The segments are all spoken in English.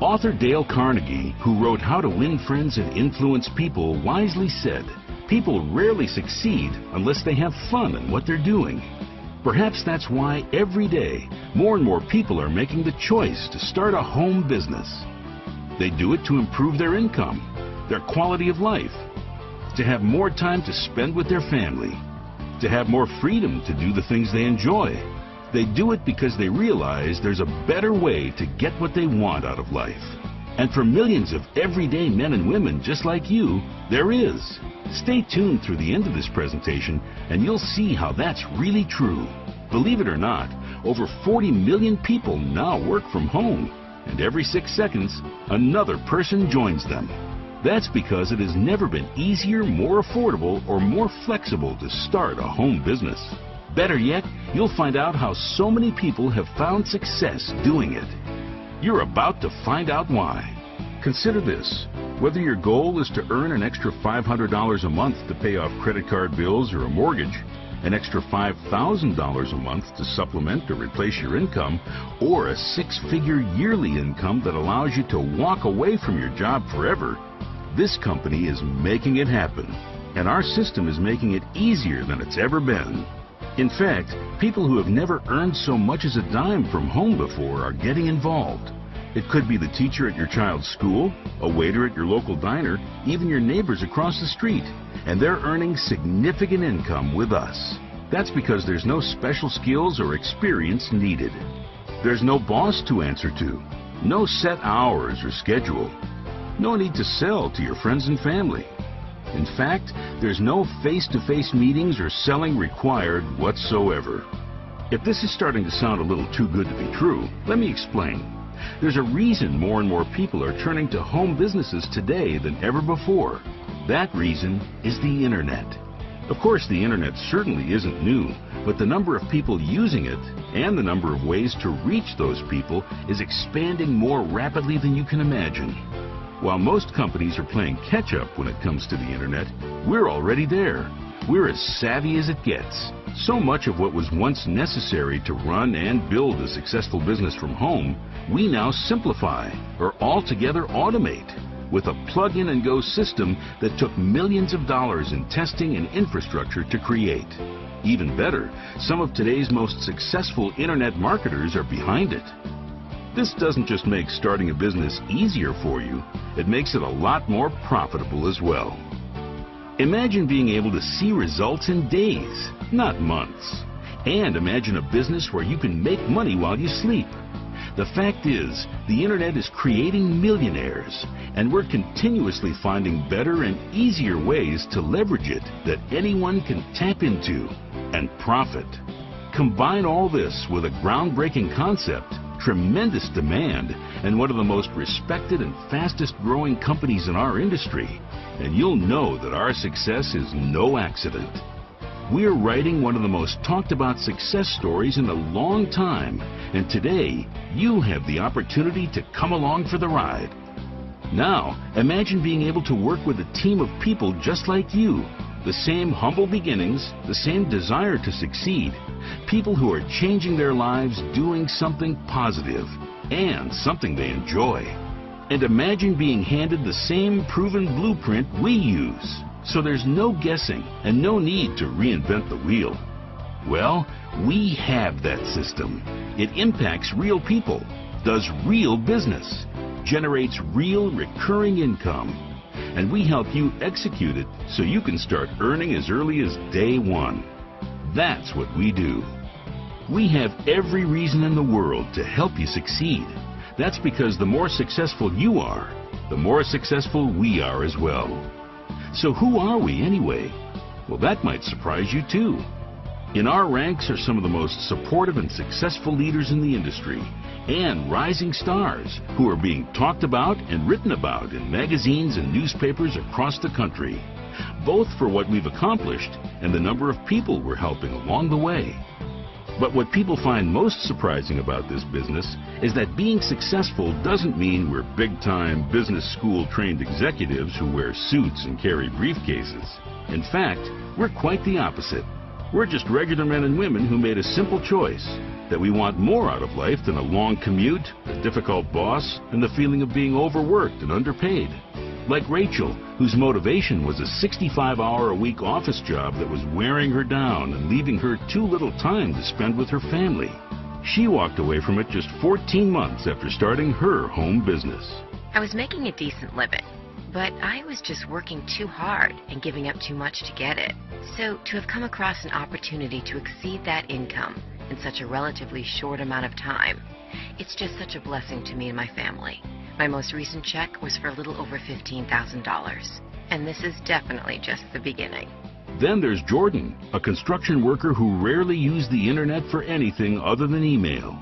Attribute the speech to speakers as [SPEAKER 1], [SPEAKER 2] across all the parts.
[SPEAKER 1] Author Dale Carnegie, who wrote How to Win Friends and Influence People, wisely said, "People rarely succeed unless they have fun in what they're doing." Perhaps that's why every day more and more people are making the choice to start a home business. They do it to improve their income, their quality of life, to have more time to spend with their family, to have more freedom to do the things they enjoy. They do it because they realize there's a better way to get what they want out of life. And for millions of everyday men and women just like you, there is. Stay tuned through the end of this presentation and you'll see how that's really true. Believe it or not, over 40 million people now work from home, and every 6 seconds, another person joins them. That's because it has never been easier, more affordable, or more flexible to start a home business. Better yet, you'll find out how so many people have found success doing it. You're about to find out why. Consider this. Whether your goal is to earn an extra $500 a month to pay off credit card bills or a mortgage, an extra $5,000 a month to supplement or replace your income, or a six-figure yearly income that allows you to walk away from your job forever, this company is making it happen. And our system is making it easier than it's ever been. In fact, people who have never earned so much as a dime from home before are getting involved. It could be the teacher at your child's school, a waiter at your local diner, even your neighbors across the street. And they're earning significant income with us. That's because there's no special skills or experience needed. There's no boss to answer to, no set hours or schedule, no need to sell to your friends and family. In fact, there's no face-to-face meetings or selling required whatsoever. If this is starting to sound a little too good to be true, let me explain. There's a reason more and more people are turning to home businesses today than ever before. That reason is the Internet. Of course, the Internet certainly isn't new, but the number of people using it and the number of ways to reach those people is expanding more rapidly than you can imagine. While most companies are playing catch-up when it comes to the Internet, we're already there. We're as savvy as it gets. So much of what was once necessary to run and build a successful business from home, we now simplify or altogether automate with a plug-in-and-go system that took millions of dollars in testing and infrastructure to create. Even better, some of today's most successful Internet marketers are behind it. This doesn't just make starting a business easier for you, it makes it a lot more profitable as well. Imagine being able to see results in days, not months. And imagine a business where you can make money while you sleep. The fact is, the Internet is creating millionaires, and we're continuously finding better and easier ways to leverage it that anyone can tap into and profit. Combine all this with a groundbreaking concept, tremendous demand, and one of the most respected and fastest growing companies in our industry, and you'll know that our success is no accident. We're writing one of the most talked about success stories in a long time, and today you have the opportunity to come along for the ride. Now, imagine being able to work with a team of people just like you, the same humble beginnings, the same desire to succeed, people who are changing their lives doing something positive and something they enjoy. And imagine being handed the same proven blueprint we use, so there's no guessing and no need to reinvent the wheel. Well, we have that system. It impacts real people, does real business, generates real recurring income, and we help you execute it so you can start earning as early as day one. That's what we do. We have every reason in the world to help you succeed. That's because the more successful you are, the more successful we are as well. So who are we anyway? Well, that might surprise you too. In our ranks are some of the most supportive and successful leaders in the industry, and rising stars who are being talked about and written about in magazines and newspapers across the country, both for what we've accomplished and the number of people we're helping along the way. But what people find most surprising about this business is that being successful doesn't mean we're big-time business school-trained executives who wear suits and carry briefcases. In fact, we're quite the opposite. We're just regular men and women who made a simple choice. that we want more out of life than a long commute, a difficult boss, and the feeling of being overworked and underpaid. Like Rachel, whose motivation was a 65-hour-a-week office job that was wearing her down and leaving her too little time to spend with her family. She walked away from it just 14 months after starting her home business.
[SPEAKER 2] I was making a decent living, but I was just working too hard and giving up too much to get it. So to have come across an opportunity to exceed that income in such a relatively short amount of time, it's just such a blessing to me and my family. My most recent check was for a little over $15,000, and this is definitely just the beginning.
[SPEAKER 1] Then there's Jordan, a construction worker who rarely used the internet for anything other than email,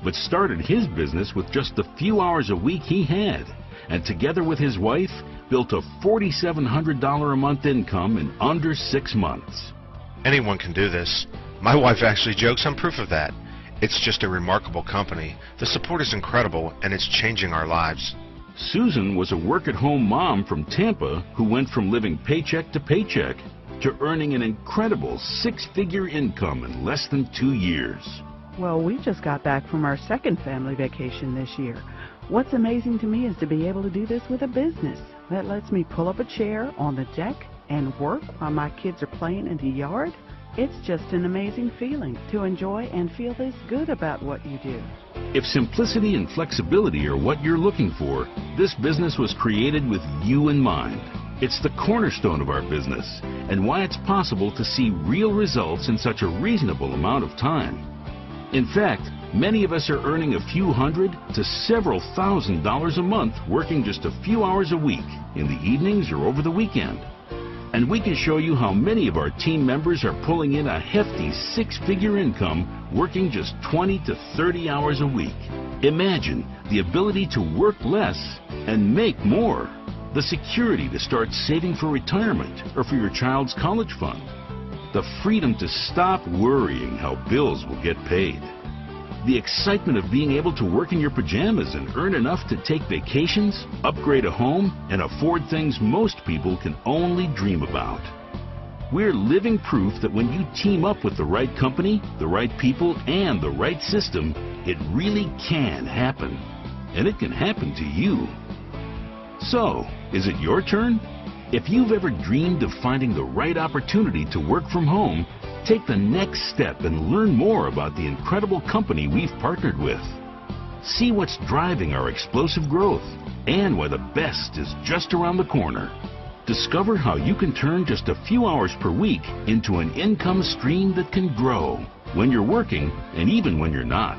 [SPEAKER 1] but started his business with just the few hours a week he had, and together with his wife, built a $4,700 a month income in under 6 months.
[SPEAKER 3] Anyone can do this. My wife actually jokes I'm proof of that. It's just a remarkable company. The support is incredible, and it's changing our lives.
[SPEAKER 1] Susan was a work-at-home mom from Tampa who went from living paycheck to paycheck to earning an incredible 6-figure income in less than 2 years.
[SPEAKER 4] Well, we just got back from our second family vacation this year. What's amazing to me is to be able to do this with a business that lets me pull up a chair on the deck and work while my kids are playing in the yard. It's just an amazing feeling to enjoy and feel this good about what you do.
[SPEAKER 1] If simplicity and flexibility are what you're looking for, this business was created with you in mind. It's the cornerstone of our business and why it's possible to see real results in such a reasonable amount of time. In fact, many of us are earning a few hundred to several $1,000s a month working just a few hours a week in the evenings or over the weekend. And we can show you how many of our team members are pulling in a hefty 6-figure income working just 20 to 30 hours a week. Imagine the ability to work less and make more. The security to start saving for retirement or for your child's college fund. The freedom to stop worrying how bills will get paid. The excitement of being able to work in your pajamas and earn enough to take vacations, upgrade a home, and afford things most people can only dream about. We're living proof that when you team up with the right company, the right people, and the right system, it really can happen. And it can happen to you. So, is it your turn? If you've ever dreamed of finding the right opportunity to work from home, take the next step and learn more about the incredible company we've partnered with. See what's driving our explosive growth and why the best is just around the corner. Discover how you can turn just a few hours per week into an income stream that can grow when you're working and even when you're not.